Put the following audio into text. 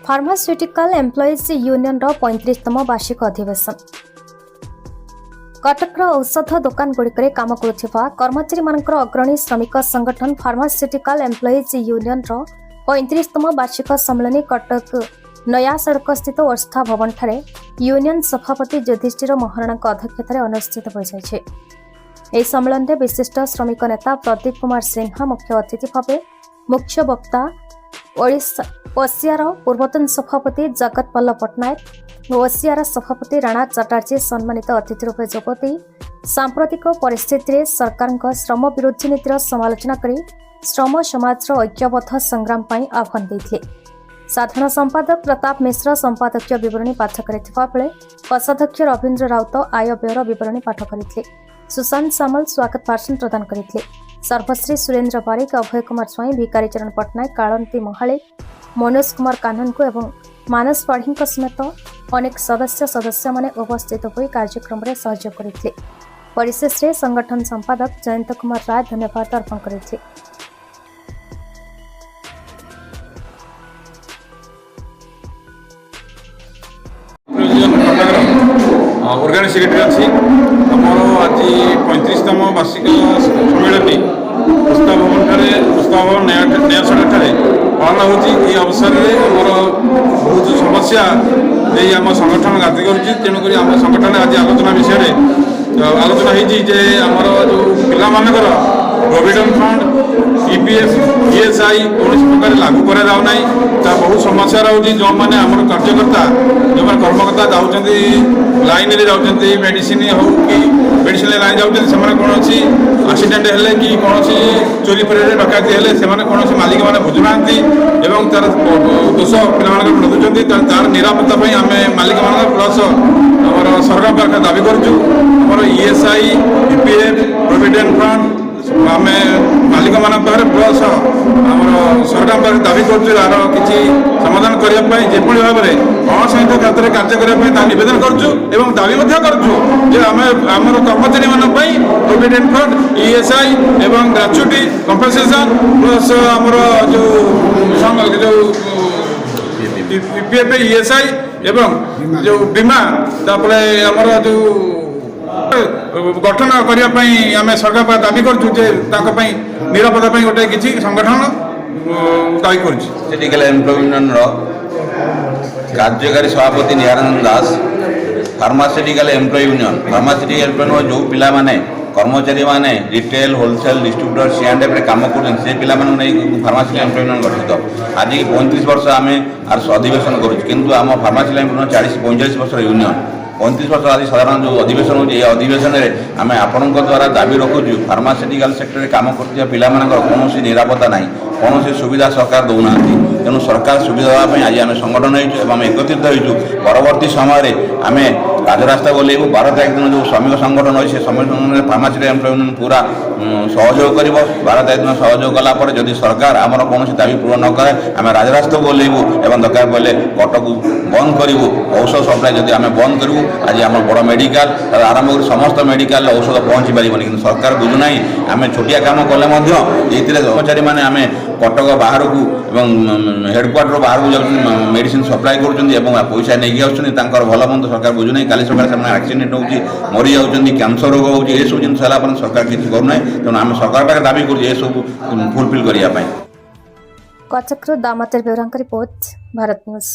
Pharmaceutical employees union 35तम वार्षिक अधिवेशन कटकर औषध दुकान गुड़िक काम करुवा कर्मचारी मानकर अग्रणी श्रमिक संगठन फार्मास्यूटिकल एम्प्लॉइज यूनियन 35तम वार्षिक सम्मेलन कटक नया सड़क स्थित ओर्स्था भवन ठारे यूनियन सभापति युधिष्ठिर महाराणा अध्यक्षतार अनुष्ठित हो जाए। यह सम्मेलन में विशिष्ट श्रमिक नेता प्रदीप कुमार सिन्हा मुख्य अतिथि भाव मुख्य वक्ता ओसिआर पूर्वतन सभापति जगत पल्लव पट्टनायक ओसिआर सभापति राणा चटर्जी सम्मानित अतिथि रूपे जोगदे सांप्रतिक परिस्थिति सरकार श्रम विरोधी नीतिर समालोचना कर श्रम समाज ऐक्यबद्ध संग्राम पर आह्वान देते। साधारण संपादक प्रताप मिश्र संपादकीय विवरणी पाठ करथिबा बेले कोषाध्यक्ष रवींद्र राउत आय व्ययर विवरणी पाठ करथिले। सुशांत सामल स्वागत भाषण प्रदान करथिले। सर्वश्री सुरेंद्र बारिक अभय कुमार स्वाई भिकारी चरण पट्टनायक कालंती महाले मनोज कुमार कानन को एवं मानस पाढ़ी समेत अनेक सदस्य माने उपस्थित होई कार्यक्रम रे सहयोग करथिले। परिशेष रे संगठन संपादक जयंत कुमार राय धन्यवाद अर्पण करथिले। ऑर्गेनाइज सेक्रेटरी अच्छी आमर आज 35तम वार्षिक सम्मेलन पुस्तक भवन नया सड़क पालन होती अवसर में आमर बहुत समस्या नहीं आम संगठन गाती करुँच आम संगठन आज आलोचना विषय आलोचना होमर जो पिला प्रोविडेंट फंड ईपीएफ ईएसआई कौन प्रकार लागू करा बहुत समस्या रोचे जो मैंने आम कार्यकर्ता जो कर्मकर्ता जाऊँच लाइन रे जाऊँच मेडिसिन हो कि मेडिसिन लाइन जाऊँच से कौन एक्सीडेंट है कि कौन चोरी फरी डकायती है से कौन मालिक मैंने बुझुना तार दोष पे तार निरापत्ता आम मालिक मान प्लस आम सरकार पाखे दाबी करूँ ईएसआई ईपीएफ प्रोविडेंट फंड आम मालिक मान पाखे प्लस आम सरकार पाखे दाबी करूँ तार किसी समाधान करने जो भाव में अणसंहित क्षेत्र में कार्य करने नवेदन करुँ दाबी करुँ आम कर्मचारी मान प्रोविडेंट फंड ईएसआई एवं ग्रेच्युटी कंपनसेशन प्लस आमर जो पीपीएफ ईएसआई एवं जो बीमा तापर आमर जो गठन करने आम सरकार पर दाबी करूँ निरापत्ता गोटे किसी संगठन दाबी कर कार्यकारी सभापति Niharananda Das pharmaceutical employee union pharmaceutical employee जो पिला माने कर्मचारी माने रिटेल होलसेल डिस्ट्रीब्यूटर सीएंडएफ रे काम कर फार्मास्यूटिकल एम्प्लॉय यूनियन गठित आज 35 वर्ष आम आर अधिवेशन करूँ किंतु आम फार्मास्यूटिकल एम्प्लॉय 40-45 वर्ष यूनियन 35 वर्ष आज साधारण जो अधिवेशन होती अधिवेशन में आम आपण द्वारा दाबी रखुचु फार्मास्यूटिकल सेक्टर में काम कर पिला कौन निरापत्ता ना कौन सुविधा सरकार दौना तेणु सरकार सुविधा देवाई आज आम संगठन होम एकत्रित हो परवर्ती समय आम राजरास्ता बोलेबू 12 तारीख दिन जो श्रमिक संगठन अच्छे से संगठन फार्मास्यूटिकल एम्प्लॉय यूनियन पूरा सहयोग कर 12 तारीख दिन सहयोग कलापर जदि सरकार आमर कौन दाबी पूरण न करे आम राजरास्ता बोलेबू और दरकार पड़े कटक बंद करूँ औषध सप्लाई जदि आम बंद करूँ आज आम बड़ मेडिकल आरंभ कर समस्त मेडिकल औषध पहुँची पारबनी कि सरकार बुझुना आम छोटिया कम कले कर्मचारी मैंने आम कटक बाहर को हेडक्वार्टर बाहर को जाऊँ मेडिसिन सप्लाई कर पैसा नहीं आसर भल मंद सरकार बुझुना काली सकाल एक्सीडेंट हो मरी जाऊँच कैंसर रोग हो सब जिन सरकार किसी करूना तेणु आम सरकार पाखे दाबी कर फुलफिल करने। कटक दामोदर बेउरांक रिपोर्ट भारत न्यूज।